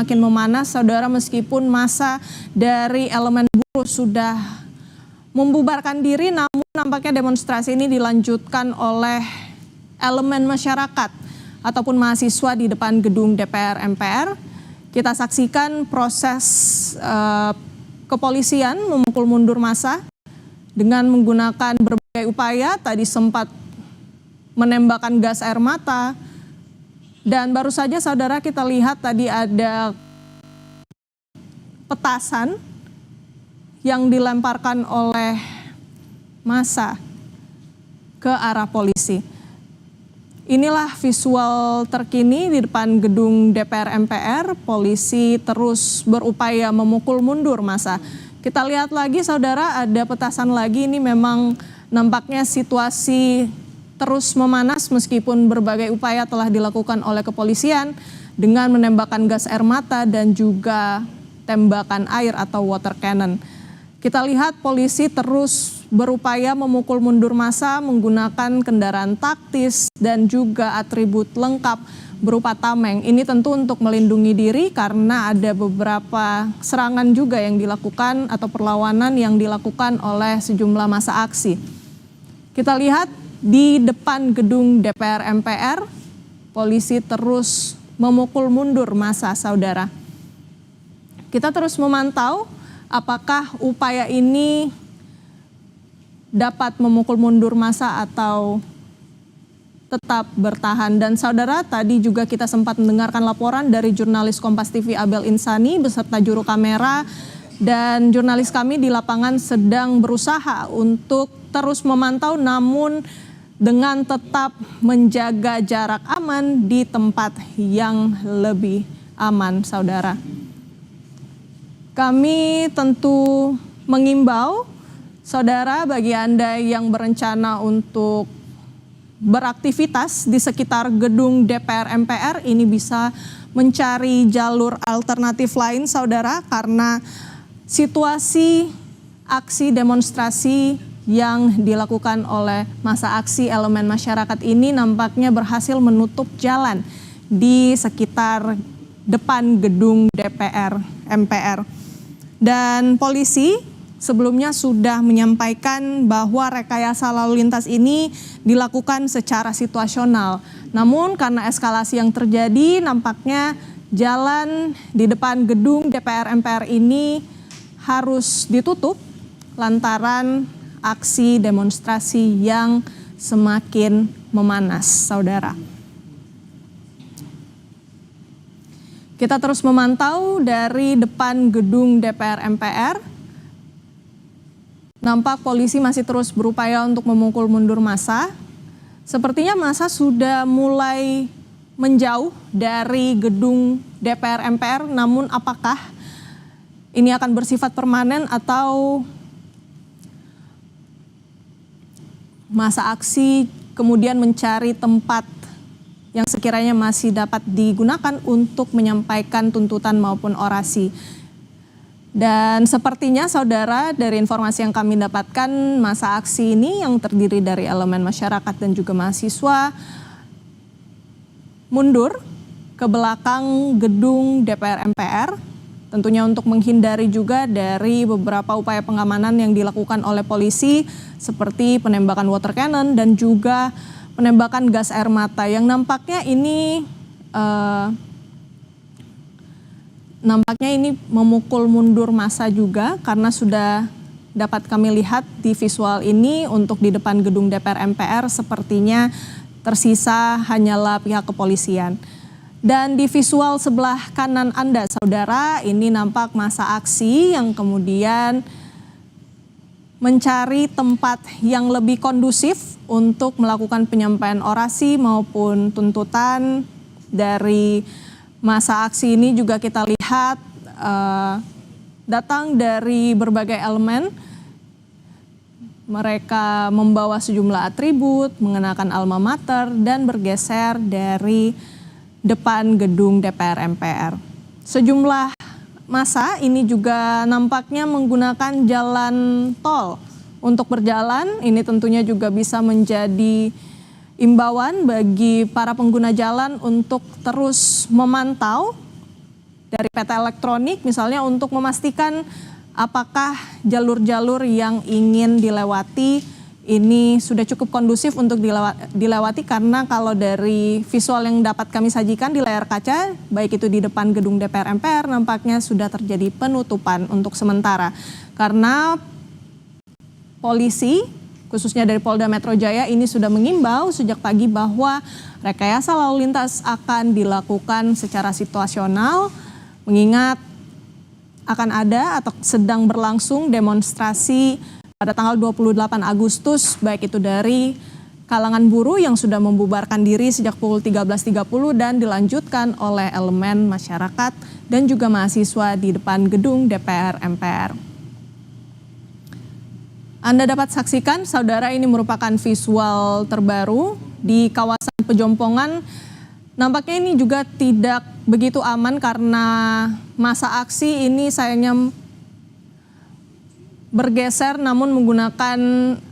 semakin memanas, saudara, meskipun massa dari elemen buruh sudah membubarkan diri, namun nampaknya demonstrasi ini dilanjutkan oleh elemen masyarakat ataupun mahasiswa di depan gedung DPR MPR. Kita saksikan proses kepolisian memukul mundur massa dengan menggunakan berbagai upaya, tadi sempat menembakkan gas air mata, dan baru saja saudara kita lihat tadi ada petasan yang dilemparkan oleh massa ke arah polisi. Inilah visual terkini di depan gedung DPR MPR, polisi terus berupaya memukul mundur massa. Kita lihat lagi saudara, ada petasan lagi, ini memang nampaknya situasi terus memanas meskipun berbagai upaya telah dilakukan oleh kepolisian dengan menembakkan gas air mata dan juga tembakan air atau water cannon. Kita lihat polisi terus berupaya memukul mundur massa menggunakan kendaraan taktis dan juga atribut lengkap berupa tameng. Ini tentu untuk melindungi diri karena ada beberapa serangan juga yang dilakukan atau perlawanan yang dilakukan oleh sejumlah massa aksi. Kita lihat di depan gedung DPR MPR, polisi terus memukul mundur massa, saudara. Kita terus memantau apakah upaya ini dapat memukul mundur massa atau tetap bertahan. Dan saudara, tadi juga kita sempat mendengarkan laporan dari jurnalis Kompas TV Abel Insani beserta juru kamera, dan jurnalis kami di lapangan sedang berusaha untuk terus memantau namun dengan tetap menjaga jarak aman di tempat yang lebih aman, saudara. Kami tentu mengimbau saudara, bagi Anda yang berencana untuk beraktivitas di sekitar gedung DPR MPR ini bisa mencari jalur alternatif lain, saudara, karena situasi aksi demonstrasi yang dilakukan oleh massa aksi elemen masyarakat ini nampaknya berhasil menutup jalan di sekitar depan gedung DPR MPR. Dan polisi sebelumnya sudah menyampaikan bahwa rekayasa lalu lintas ini dilakukan secara situasional. Namun karena eskalasi yang terjadi, nampaknya jalan di depan gedung DPR MPR ini harus ditutup lantaran aksi demonstrasi yang semakin memanas, saudara. Kita terus memantau dari depan gedung DPR MPR. Nampak polisi masih terus berupaya untuk memukul mundur massa. Sepertinya massa sudah mulai menjauh dari gedung DPR MPR, namun apakah ini akan bersifat permanen atau massa aksi kemudian mencari tempat yang sekiranya masih dapat digunakan untuk menyampaikan tuntutan maupun orasi. Dan sepertinya saudara, dari informasi yang kami dapatkan, massa aksi ini yang terdiri dari elemen masyarakat dan juga mahasiswa mundur ke belakang gedung DPR MPR, tentunya untuk menghindari juga dari beberapa upaya pengamanan yang dilakukan oleh polisi seperti penembakan water cannon dan juga penembakan gas air mata yang nampaknya ini memukul mundur massa juga, karena sudah dapat kami lihat di visual ini untuk di depan gedung DPR MPR sepertinya tersisa hanyalah pihak kepolisian. Dan di visual sebelah kanan Anda, saudara, ini nampak massa aksi yang kemudian mencari tempat yang lebih kondusif untuk melakukan penyampaian orasi maupun tuntutan. Dari massa aksi ini juga kita lihat datang dari berbagai elemen. Mereka membawa sejumlah atribut, mengenakan alma mater, dan bergeser dari depan gedung DPR MPR. Sejumlah massa ini juga nampaknya menggunakan jalan tol untuk berjalan. Ini tentunya juga bisa menjadi imbauan bagi para pengguna jalan untuk terus memantau dari PT Elektronik misalnya untuk memastikan apakah jalur-jalur yang ingin dilewati ini sudah cukup kondusif untuk dilewati, karena kalau dari visual yang dapat kami sajikan di layar kaca, baik itu di depan gedung DPR MPR, nampaknya sudah terjadi penutupan untuk sementara. Karena polisi, khususnya dari Polda Metro Jaya ini sudah mengimbau sejak pagi bahwa rekayasa lalu lintas akan dilakukan secara situasional, mengingat akan ada atau sedang berlangsung demonstrasi pada tanggal 28 Agustus, baik itu dari kalangan buruh yang sudah membubarkan diri sejak pukul 13.30 dan dilanjutkan oleh elemen masyarakat dan juga mahasiswa di depan gedung DPR MPR. Anda dapat saksikan, saudara, ini merupakan visual terbaru di kawasan Pejompongan. Nampaknya ini juga tidak begitu aman karena masa aksi ini sayangnya bergeser namun menggunakan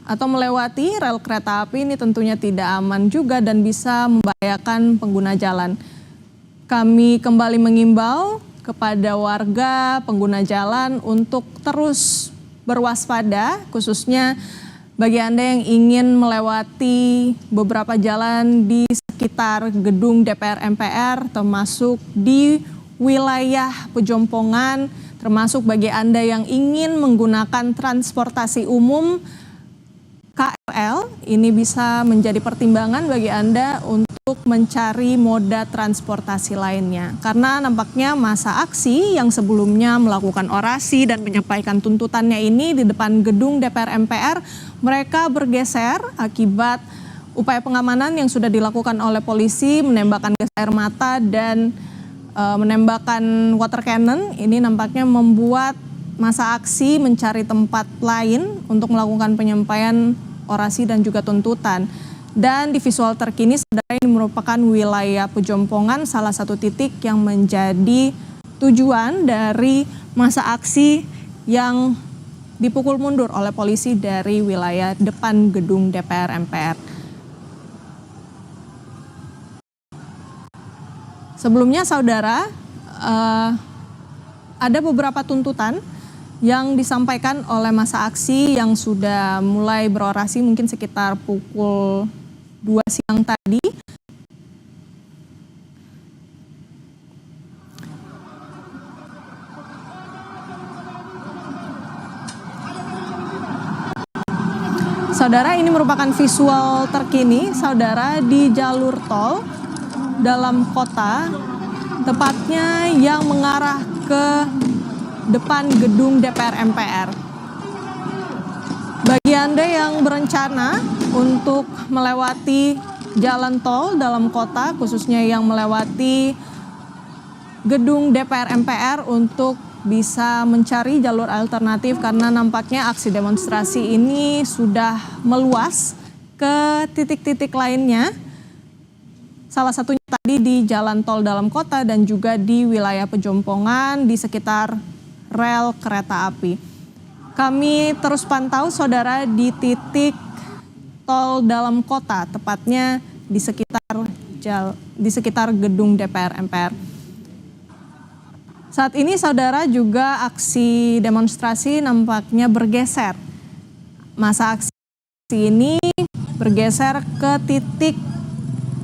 atau melewati rel kereta api. Ini tentunya tidak aman juga dan bisa membahayakan pengguna jalan. Kami kembali mengimbau kepada warga pengguna jalan untuk terus berwaspada, khususnya bagi Anda yang ingin melewati beberapa jalan di sekitar gedung DPR MPR, termasuk di wilayah Pejompongan, termasuk bagi Anda yang ingin menggunakan transportasi umum KRL, ini bisa menjadi pertimbangan bagi Anda untuk mencari moda transportasi lainnya. Karena nampaknya masa aksi yang sebelumnya melakukan orasi dan menyampaikan tuntutannya ini di depan gedung DPR MPR, mereka bergeser akibat upaya pengamanan yang sudah dilakukan oleh polisi, menembakkan gas air mata dan menembakkan water cannon. Ini nampaknya membuat masa aksi mencari tempat lain untuk melakukan penyampaian orasi dan juga tuntutan. Dan di visual terkini, saudara, ini merupakan wilayah Pejompongan, salah satu titik yang menjadi tujuan dari masa aksi yang dipukul mundur oleh polisi dari wilayah depan gedung DPR MPR. Sebelumnya, saudara, ada beberapa tuntutan yang disampaikan oleh masa aksi yang sudah mulai berorasi mungkin sekitar pukul 2 siang tadi. Saudara, ini merupakan visual terkini, saudara, di jalur tol dalam kota, tepatnya yang mengarah ke depan gedung DPR MPR. Bagi Anda yang berencana untuk melewati jalan tol dalam kota, khususnya yang melewati gedung DPR MPR, untuk bisa mencari jalur alternatif karena nampaknya aksi demonstrasi ini sudah meluas ke titik-titik lainnya. Salah satunya tadi di jalan tol dalam kota dan juga di wilayah Pejompongan di sekitar rel kereta api. Kami terus pantau, saudara, di titik tol dalam kota, tepatnya di sekitar gedung DPR MPR. Saat ini, saudara, juga aksi demonstrasi nampaknya bergeser. Masa aksi ini bergeser ke titik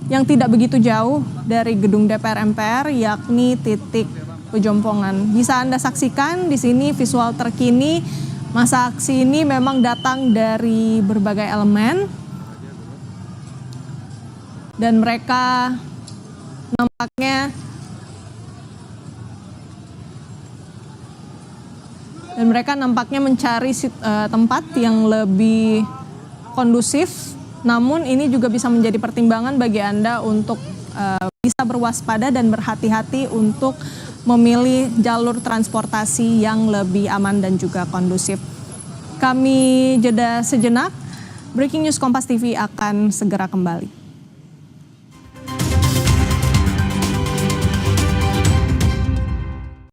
yang tidak begitu jauh dari gedung DPR MPR, yakni titik Pejompongan. Bisa Anda saksikan di sini visual terkini. Masa aksi ini memang datang dari berbagai elemen dan mereka nampaknya mencari tempat yang lebih kondusif. Namun ini juga bisa menjadi pertimbangan bagi Anda untuk bisa berwaspada dan berhati-hati untuk memilih jalur transportasi yang lebih aman dan juga kondusif. Kami jeda sejenak. Breaking News Kompas TV akan segera kembali.